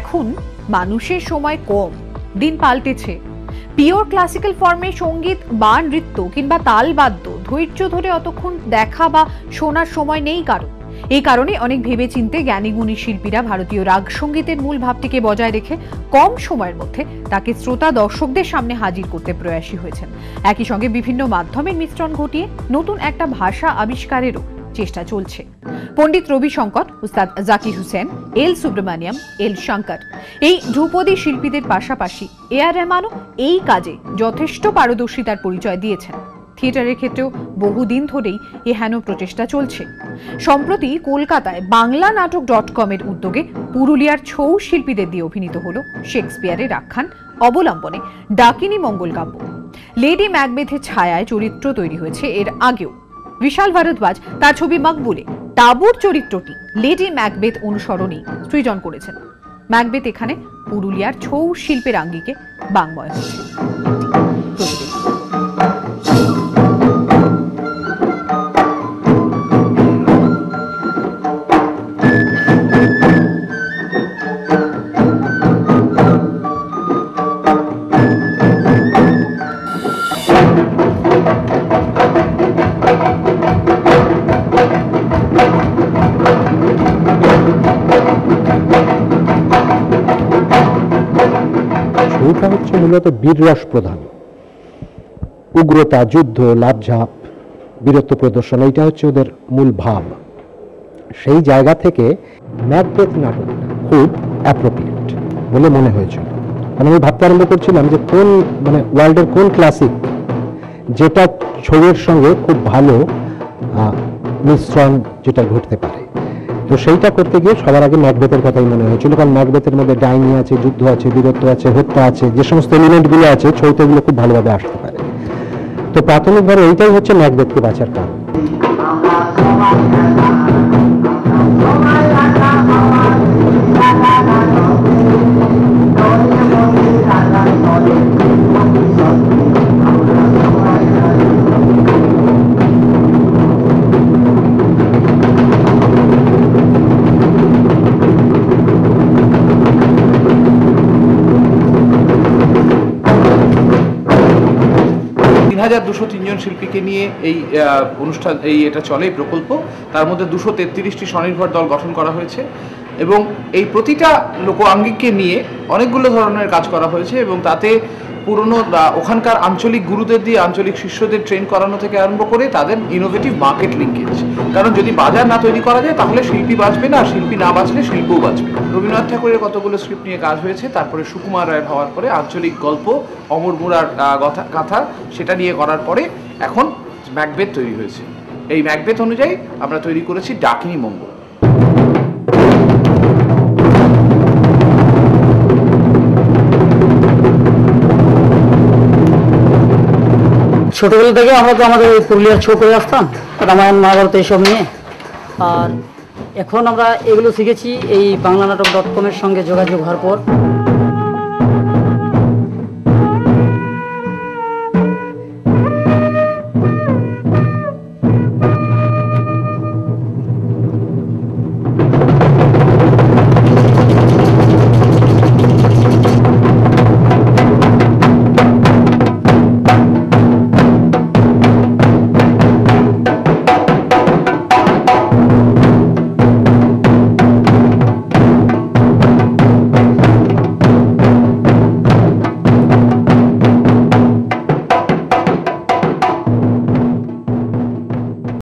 এখন মানুষের সময় কম, দিন পাল্টেছে। পিওর ক্লাসিক্যাল ফর্মে সঙ্গীত বা নৃত্য কিংবা তালবাদ্য ধৈর্য ধরে অতক্ষণ দেখা বা শোনার সময় নেই কারো। এই কারণে অনেক ভেবেচিন্তে জ্ঞানীগুণী শিল্পীরা ভারতীয় রাগ সঙ্গীতের মূল ভাবটিকে বজায় রেখে কম সময়ের মধ্যে তাকে শ্রোতা দর্শকদের সামনে হাজির করতে প্রয়াসী হয়েছেন। একই সঙ্গে বিভিন্ন মাধ্যমের মিশ্রণ ঘটিয়ে নতুন একটা ভাষা আবিষ্কারেরও চেষ্টা চলছে। পণ্ডিত রবি শঙ্কর, উস্তাদ জাকির হুসেন, এল সুব্রমণিয়াম, এল শঙ্কর এই ধ্রুপদী শিল্পীদের পাশাপাশি এআর রহমানও এই কাজে যথেষ্ট পারদর্শিতার পরিচয় দিয়েছেন। থিয়েটারের ক্ষেত্রেও বহুদিন ধরেই এহেন প্রচেষ্টা চলছে। সম্প্রতি কলকাতায় বাংলানাটক.com এর উদ্যোগে পুরুলিয়ার ছৌ শিল্পীদের দিয়ে অভিনীত হল শেক্সপিয়ারের আখ্যান অবলম্বনে ডাকিনী মঙ্গল কাব্য। লেডি ম্যাকবেথের ছায়ায় চরিত্র তৈরি হয়েছে এর আগেও। বিশাল ভারদ্বাজ তার ছবি মকবুলে তাঁবুর চরিত্রটি লেডি ম্যাকবেথ অনুসরণেই সৃজন করেছেন। ম্যাকবেথ এখানে পুরুলিয়ার ছৌ শিল্পের আঙ্গিকে বাংময় হয়েছে। ছৌটা হচ্ছে মূলত বীররস প্রধান, উগ্রতা, যুদ্ধ, লাফঝাপ, বীরত্ব প্রদর্শন, এইটা হচ্ছে ওদের মূল ভাব। সেই জায়গা থেকে ম্যাকবেথ নাটকটা খুব অ্যাপ্রোপ্রিয়েট বলে মনে হয়েছিল। মানে আমি ভাবতে আরম্ভ করছিলাম যে কোন ওয়ার্ল্ডের কোন ক্লাসিক যেটা ছৌয়ের সঙ্গে খুব ভালো মিশ্রণ যেটা ঘটতে পারে। তো সেইটা করতে গিয়ে সবার আগে ম্যাকবেথের কথাই মনে হয়েছিল, কারণ ম্যাকবেথের মধ্যে ডাইনি আছে, যুদ্ধ আছে, বীরত্ব আছে, হত্যা আছে, যে সমস্ত এলিমেন্টগুলো আছে ছৌতে ওগুলো খুব ভালোভাবে আসতে পারে। তো প্রাথমিকভাবে এইটাই হচ্ছে ম্যাকবেথকে বাঁচার কারণ। জন শিল্পীকে নিয়ে এই অনুষ্ঠান এটা চলে, এই প্রকল্প। তার মধ্যে 233টি স্বনির্ভর দল গঠন করা হয়েছে এবং এই প্রতিটা লোকাঙ্গিককে নিয়ে অনেকগুলো ধরনের কাজ করা হয়েছে এবং তাতে পুরনো ওখানকার আঞ্চলিক গুরুদের দিয়ে আঞ্চলিক শিষ্যদের ট্রেন করানো থেকে আরম্ভ করে তাদের ইনোভেটিভ মার্কেট লিঙ্কেজ। কারণ যদি বাজার না তৈরি করা যায় তাহলে শিল্পী বাঁচবে না, আর শিল্পী না বাঁচলে শিল্পও বাঁচবে। রবীন্দ্রনাথ ঠাকুরের কতগুলো স্ক্রিপ্ট নিয়ে কাজ হয়েছে, তারপরে সুকুমার রায় হওয়ার পরে আঞ্চলিক গল্প, অমর মুরার গাথা সেটা নিয়ে করার পরে এখন ম্যাকবেথ তৈরি হয়েছে। এই ম্যাকবেথ অনুযায়ী আমরা তৈরি করেছি ডাকিনী মঙ্গল। ছোটবেলা থেকে আমরা তো আমাদের পুরুলিয়ার ছৌ করে আসতাম, রামায়ণ মহাভারত এইসব নিয়ে। আর এখন আমরা এগুলো শিখেছি এই বাংলানাটক.com এর সঙ্গে যোগাযোগ হওয়ার পর।